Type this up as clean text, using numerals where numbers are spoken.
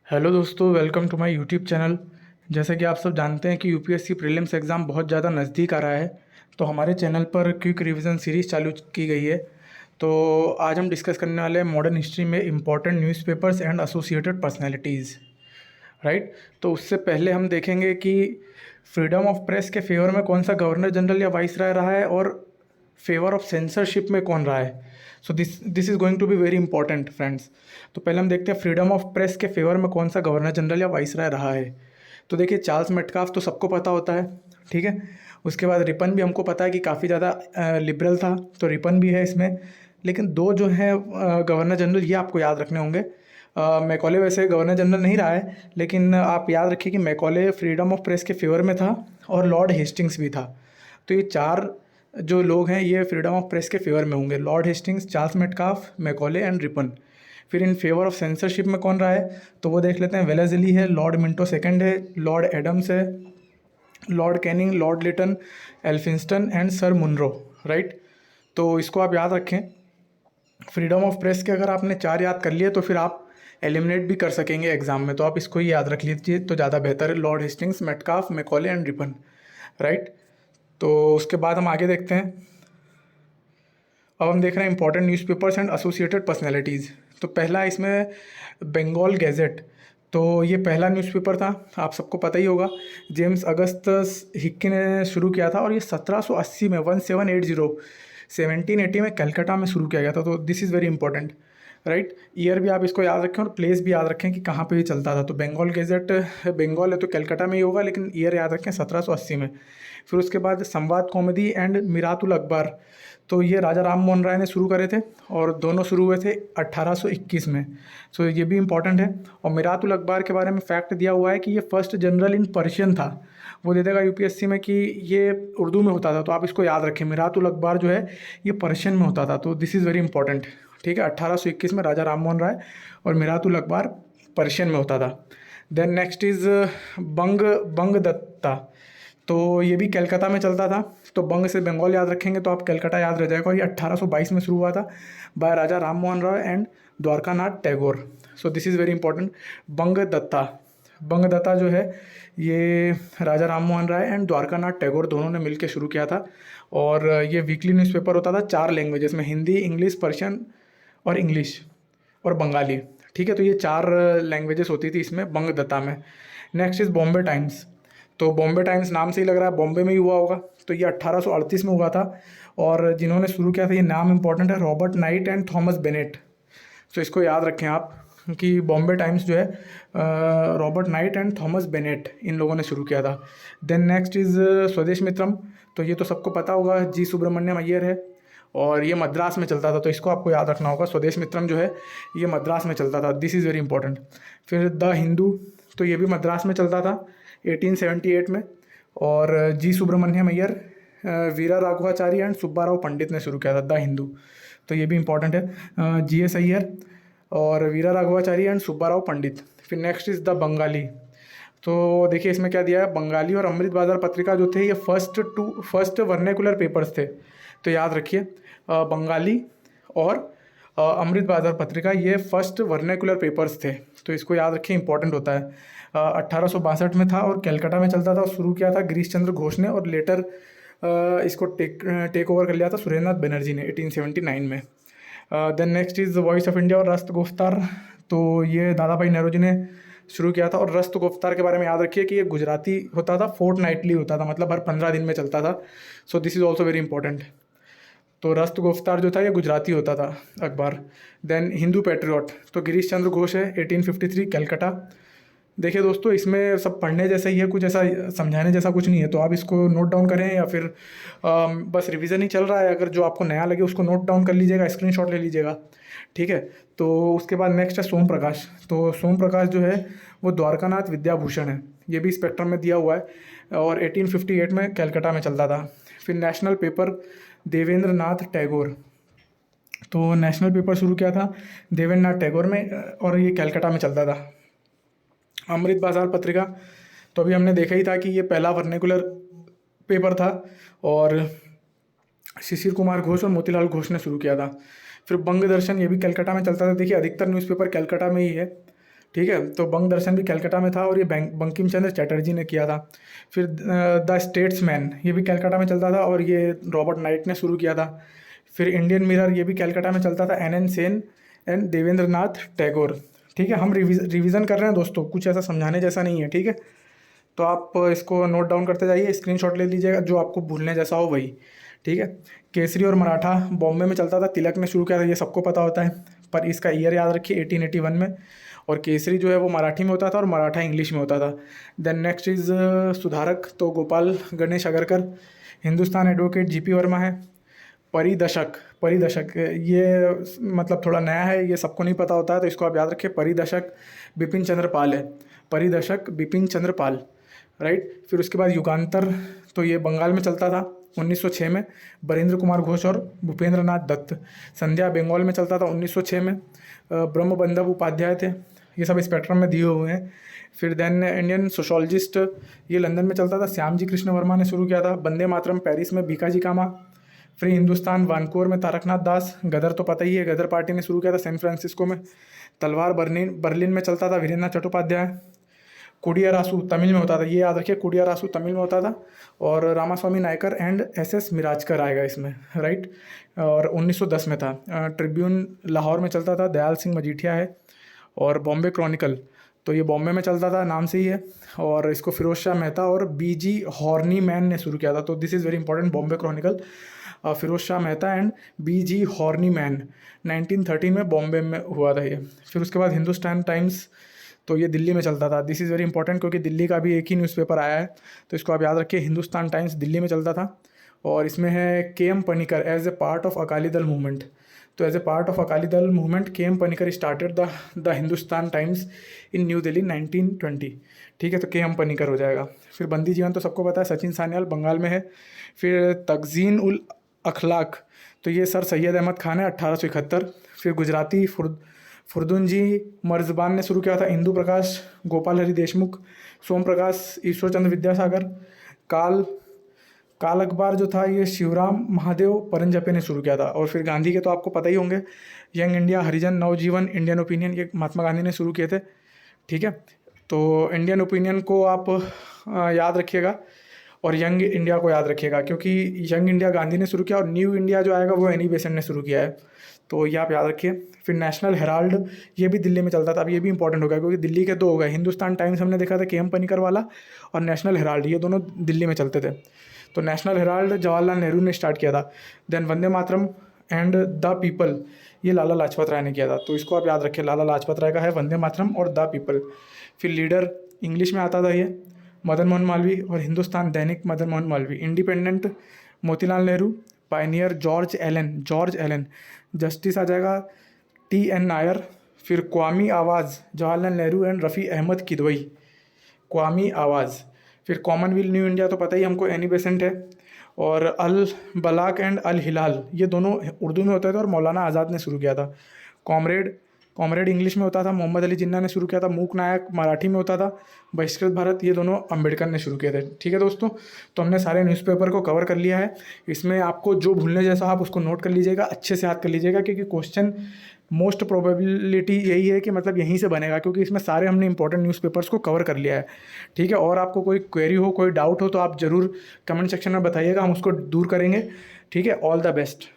Hello दोस्तों, welcome to my YouTube channel. जैसे कि आप सब जानते हैं कि यूपीएससी प्रीलिम्स एग्ज़ाम बहुत ज़्यादा नज़दीक आ रहा है, तो हमारे चैनल पर क्विक रिवीजन सीरीज़ चालू की गई है। तो आज हम डिस्कस करने वाले हैं मॉडर्न हिस्ट्री में important newspapers and associated personalities. Right. तो उससे पहले हम देखेंगे कि फ्रीडम ऑफ प्रेस के फेवर में कौन सा गवर्नर जनरल या वाइस राय रहा है और फेवर ऑफ सेंसरशिप में कौन रहा है। So this is going to be very important friends. तो पहले हम देखते हैं फ्रीडम ऑफ प्रेस के फेवर में कौन सा गवर्नर जनरल या वाइस राय रहा है। तो देखिए, चार्ल्स मेटकाफ तो सबको पता होता है, ठीक है। उसके बाद रिपन भी हमको पता है कि काफ़ी ज़्यादा लिबरल था, तो रिपन भी है इसमें। लेकिन दो जो है गवर्नर जनरल, ये आपको याद रखने होंगे। मैकॉले वैसे गवर्नर जनरल नहीं रहा है, लेकिन आप याद रखिए कि मैकॉले फ्रीडम ऑफ प्रेस के फेवर में था और लॉर्ड हेस्टिंग्स भी था। तो ये चार जो लोग हैं ये फ्रीडम ऑफ प्रेस के फेवर में होंगे: Lord Hastings, Charles Metcalfe, Macaulay and Ripon. फिर इन फेवर ऑफ सेंसरशिप में कौन रहा है, तो वो देख लेते हैं। वेलेज़ली है, लॉर्ड मिंटो सेकंड है, लॉर्ड एडम्स है, Lord Canning, Lord Lytton, Elphinstone and sir Munro. Right. तो इसको आप याद रखें। फ्रीडम ऑफ प्रेस के अगर आपने चार याद कर लिए तो फिर आप एलिमिनेट भी कर सकेंगे एग्जाम में, तो आप इसको ही याद रख लीजिए तो ज़्यादा बेहतर है। Lord Hastings, Metcalfe, Macaulay and Ripon. Right. तो उसके बाद हम आगे देखते हैं। अब हम देख रहे हैं important newspapers and associated personalities. तो पहला है इसमें बंगाल गैजेट। तो ये पहला न्यूज़पेपर था, आप सबको पता ही होगा। जेम्स अगस्तस हिक्की ने शुरू किया था और ये 1780 में 1780 में कलकत्ता में शुरू किया गया था। तो this is very important. Right. Year भी आप इसको याद रखें और प्लेस भी याद रखें कि कहाँ पे ये चलता था। तो बंगाल गैजेट, बंगाल है तो कलकत्ता में ही होगा, लेकिन ईयर याद रखें 1780 में। फिर उसके बाद संवाद कौमुदी एंड मिरातुल अखबार। तो ये राजा राम मोहन राय ने शुरू करे थे और दोनों शुरू हुए थे 1821 में। सो ये भी इंपॉर्टेंट है। और मिरातुल अखबार के बारे में फैक्ट दिया हुआ है कि ये फर्स्ट जनरल इन पर्शियन था। वो दे देगा यूपीएससी में कि ये उर्दू में होता था, तो आप इसको याद रखें। मिरातुल अखबार जो है ये पर्शियन में होता था, तो दिस इज़ वेरी इंपॉर्टेंट। ठीक है, 1821 में राजा राम मोहन राय और मिरातुल अखबार पर्शियन में होता था। देन नेक्स्ट इज़ बंग बंग दत्ता। तो ये भी कलकत्ता में चलता था। तो बंग से बंगाल याद रखेंगे तो आप कलकत्ता याद रह जाएगा। और ये 1822 में शुरू हुआ था by Raja Ram Mohan Roy and Dwarkanath Tagore. So this is very important. Banga Dutta, Banga Dutta जो है ये राजा राम मोहन राय एंड द्वारकानाथ टैगोर दोनों ने मिलकर शुरू किया था। और ये वीकली न्यूज़पेपर होता था 4 लैंग्वेजेस में: हिंदी, इंग्लिश, पर्शियन और इंग्लिश और बंगाली। ठीक है, तो ये 4 लैंग्वेजेस होती थी इसमें, बंग दत्ता में। Next is Bombay times. तो बॉम्बे टाइम्स नाम से ही लग रहा है बॉम्बे में ही हुआ होगा। तो ये 1838 में हुआ था और जिन्होंने शुरू किया था, ये नाम इंपॉर्टेंट है, Robert Knight and Thomas Bennett. तो इसको याद रखें आप कि बॉम्बे टाइम्स जो है Robert Knight and Thomas Bennett इन लोगों ने शुरू किया था। देन नेक्स्ट इज़ स्वदेश मित्रम। तो ये तो सबको पता होगा, जी सुब्रमण्यम अय्यर है और ये मद्रास में चलता था, तो इसको आपको याद रखना होगा। स्वदेश मित्रम जो है ये मद्रास में चलता था, दिस इज़ वेरी इंपॉर्टेंट। फिर द हिंदू, तो ये भी मद्रास में चलता था 1878 में। और जी सुब्रमण्यम अय्यर, वीरा राघवाचारी एंड सुब्बाराव पंडित ने शुरू किया था द हिंदू। तो ये भी इंपॉर्टेंट है, जी एस अय्यर और वीरा राघवाचारी एंड सुब्बाराव पंडित। फिर नेक्स्ट इज़ द बंगाली। तो देखिए इसमें क्या दिया है, बंगाली और अमृत बाजार पत्रिका जो थे ये फर्स्ट वर्नेकुलर पेपर्स थे। तो याद रखिए बंगाली और अमृत बाजार पत्रिका ये फर्स्ट वर्नेकुलर पेपर्स थे, तो इसको याद रखिए, इंपॉर्टेंट होता है। 1862 में था और कलकत्ता में चलता था। शुरू किया था गिरीश चंद्र घोष ने और लेटर इसको टेक ओवर कर लिया था सुरेंद्रनाथ बनर्जी ने 1879 में। Then next is voice of India और रस्त गुफ्तार। तो ये दादा भाई नेहरू जी ने शुरू किया था। और रस्त गुफ्तार के बारे में याद रखिए कि ये गुजराती होता था, फोर्टनाइटली होता था, मतलब हर 15 दिन में चलता था। सो this is also very important. तो रस्त गुफ्तार जो था ये गुजराती होता था अखबार। देन हिंदू पैट्रियट, तो गिरीश चंद्र घोष है 1853 कलकत्ता। देखिए दोस्तों, इसमें सब पढ़ने जैसा ही है, कुछ ऐसा समझाने जैसा कुछ नहीं है, तो आप इसको नोट डाउन करें या फिर बस रिवीजन ही चल रहा है। अगर जो आपको नया लगे उसको नोट डाउन कर लीजिएगा, स्क्रीनशॉट ले लीजिएगा। ठीक है। तो उसके बाद नेक्स्ट है सोम प्रकाश। तो सोम प्रकाश जो है वो द्वारकानाथ विद्याभूषण है, ये भी स्पेक्ट्रम में दिया हुआ है और 1858 में कलकत्ता में चलता था। फिर नेशनल पेपर देवेंद्र नाथ टैगोर। तो नेशनल पेपर शुरू किया था देवेंद्र नाथ टैगोर में और ये कलकत्ता में चलता था। अमृत बाजार पत्रिका, तो अभी हमने देखा ही था कि ये पहला वर्नेकुलर पेपर था और शिशिर कुमार घोष और मोतीलाल घोष ने शुरू किया था। फिर बंग दर्शन, ये भी कलकत्ता में चलता था। देखिए अधिकतर न्यूज़पेपर कलकत्ता में ही है ठीक है। तो बंग दर्शन भी कलकत्ता में था और ये बंकिम चंद्र चटर्जी ने किया था। फिर द स्टेट्समैन ये भी कलकत्ता में चलता था और ये रॉबर्ट नाइट ने शुरू किया था। फिर इंडियन मिरर ये भी कलकत्ता में चलता था, एन सेन एंड देवेंद्र नाथ टैगोर। ठीक है, हम रिवीजन कर रहे हैं दोस्तों, कुछ ऐसा समझाने जैसा नहीं है। ठीक है, तो आप इसको नोट डाउन करते जाइए, स्क्रीनशॉट ले लीजिएगा, जो आपको भूलने जैसा हो वही। ठीक है। केसरी और मराठा बॉम्बे में चलता था, तिलक ने शुरू किया था, ये सबको पता होता है, पर इसका ईयर याद रखिए 1881 में। और केसरी जो है वो मराठी में होता था और मराठा इंग्लिश में होता था। देन नेक्स्ट इज़ सुधारक, तो गोपाल गणेश अगरकर। हिंदुस्तान एडवोकेट जीपी वर्मा है। परिदशक, परिदशक ये मतलब थोड़ा नया है, ये सबको नहीं पता होता है, तो इसको आप याद रखिए। परिदशक बिपिन चंद्र पाल है, परिदशक बिपिन चंद्र पाल, राइट। फिर उसके बाद युगांतर, तो ये बंगाल में चलता था 1906 में, बरिंद्र कुमार घोष और भूपेंद्र नाथ दत्त। संध्या बंगाल में चलता था 1906 में, ब्रह्म बंधव उपाध्याय थे। ये सब स्पेक्ट्रम में दिए हुए हैं। फिर देन इंडियन सोशोलॉजिस्ट, ये लंदन में चलता था, श्याम जी कृष्ण वर्मा ने शुरू किया था। वंदे मातरम पेरिस में भीकाजी कामा। फ्री हिंदुस्तान वानकोर में तारकनाथ दास। गदर तो पता ही है, गदर पार्टी ने शुरू किया था सैन फ्रांसिस्को में। तलवार बर्लिन में चलता था, वीरेंद्र चट्टोपाध्याय। कुडिया रासू तमिल में होता था, ये याद रखिए, कुडिया रासू तमिल में होता था। और रामास्वामी नायकर एंड एस मिराजकर आएगा इसमें, राइट। और 1910 में था। ट्रिब्यून लाहौर में चलता था, दयाल सिंह मजीठिया है। और बॉम्बे क्रॉनिकल, तो ये बॉम्बे में चलता था, नाम से ही है। और इसको फिरोज शाह मेहता और बीजी हॉर्नी मैन ने शुरू किया था। तो this is very important, Bombay Chronicle, Firoz Shah Mehta and B G Horniman, 1913 में बॉम्बे में हुआ था ये। फिर उसके बाद हिंदुस्तान टाइम्स, तो ये दिल्ली में चलता था। दिस इज़ वेरी इंपॉर्टेंट, क्योंकि दिल्ली का भी एक ही न्यूज़पेपर आया है, तो इसको आप याद रखिए। हिंदुस्तान टाइम्स दिल्ली में चलता था। और इसमें है K M Panikkar as a part of Akali Dal movement. तो as a part of Akali Dal movement K M Panikkar started the Hindustan Times in New Delhi 1920। ठीक है, तो के एम पनिकर हो जाएगा। फिर बंदी जीवन तो सबको पता है, सचिन सान्याल, बंगाल में है। फिर तगजीन उल अखलाक, तो ये सर सैयद अहमद खान है, 1871। फिर गुजराती फुरदुनजी मर्जबान ने शुरू किया था। इंदु प्रकाश, गोपाल हरि देशमुख, सोम प्रकाश, ईश्वर चंद्र विद्यासागर। काल अखबार जो था, ये शिवराम महादेव परंजपे ने शुरू किया था। और फिर गांधी के तो आपको पता ही होंगे, यंग इंडिया, हरिजन, नवजीवन, इंडियन ओपिनियन, ये महात्मा गांधी ने शुरू किए थे। ठीक है, तो इंडियन ओपिनियन को आप याद रखिएगा और यंग इंडिया को याद रखिएगा, क्योंकि यंग इंडिया गांधी ने शुरू किया और न्यू इंडिया जो आएगा वो एनी बेसेंट ने शुरू किया है, तो ये आप याद रखिए। फिर नेशनल हेराल्ड, ये भी दिल्ली में चलता था। अब ये भी इंपॉर्टेंट हो गया, क्योंकि दिल्ली के दो हो गए, हिंदुस्तान टाइम्स हमने देखा था के एम पनिकर वाला, और नेशनल हेराल्ड, ये दोनों दिल्ली में चलते थे। तो नेशनल हेराल्ड जवाहरलाल नेहरू ने स्टार्ट किया था। Then Vande Mataram and the people, ये लाला लाजपत राय ने किया था, तो इसको आप याद रखिए। लाला लाजपत राय का है वंदे मातरम और द पीपल। फिर लीडर, इंग्लिश में आता था ये, मदन मोहन मालवीय और Hindustan Dainik, Madan Mohan Malviya. Independent, Motilal Nehru. Pioneer, George Allen. Justice आ जाएगा TN नायर। फिर क्वामी आवाज़, जवाहरलाल नेहरू एंड रफ़ी अहमद किदवई, क्वामी आवाज़। फिर कॉमनवेल्थ न्यू इंडिया तो पता ही हमको, एनी बेसेंट है। और अल बलाक एंड अल हिलाल, ये दोनों उर्दू में होते थे और मौलाना आज़ाद ने शुरू किया था। कॉमरेड इंग्लिश में होता था, मोहम्मद अली जिन्ना ने शुरू किया था। मूक नायक मराठी में होता था। बहिष्कृत भारत, ये दोनों अंबेडकर ने शुरू किए थे। ठीक है दोस्तों, तो हमने सारे न्यूज़पेपर को कवर कर लिया है। इसमें आपको जो भूलने जैसा आप उसको नोट कर लीजिएगा, अच्छे से याद कर लीजिएगा, क्योंकि क्वेश्चन मोस्ट प्रोबेबिलिटी यही है कि मतलब यहीं से बनेगा, क्योंकि इसमें सारे हमने इंपॉर्टेंट न्यूज़पेपर्स को कवर कर लिया है। ठीक है, और आपको कोई क्वेरी हो, कोई डाउट हो, तो आप ज़रूर कमेंट सेक्शन में बताइएगा, हम उसको दूर करेंगे। ठीक है, ऑल द बेस्ट।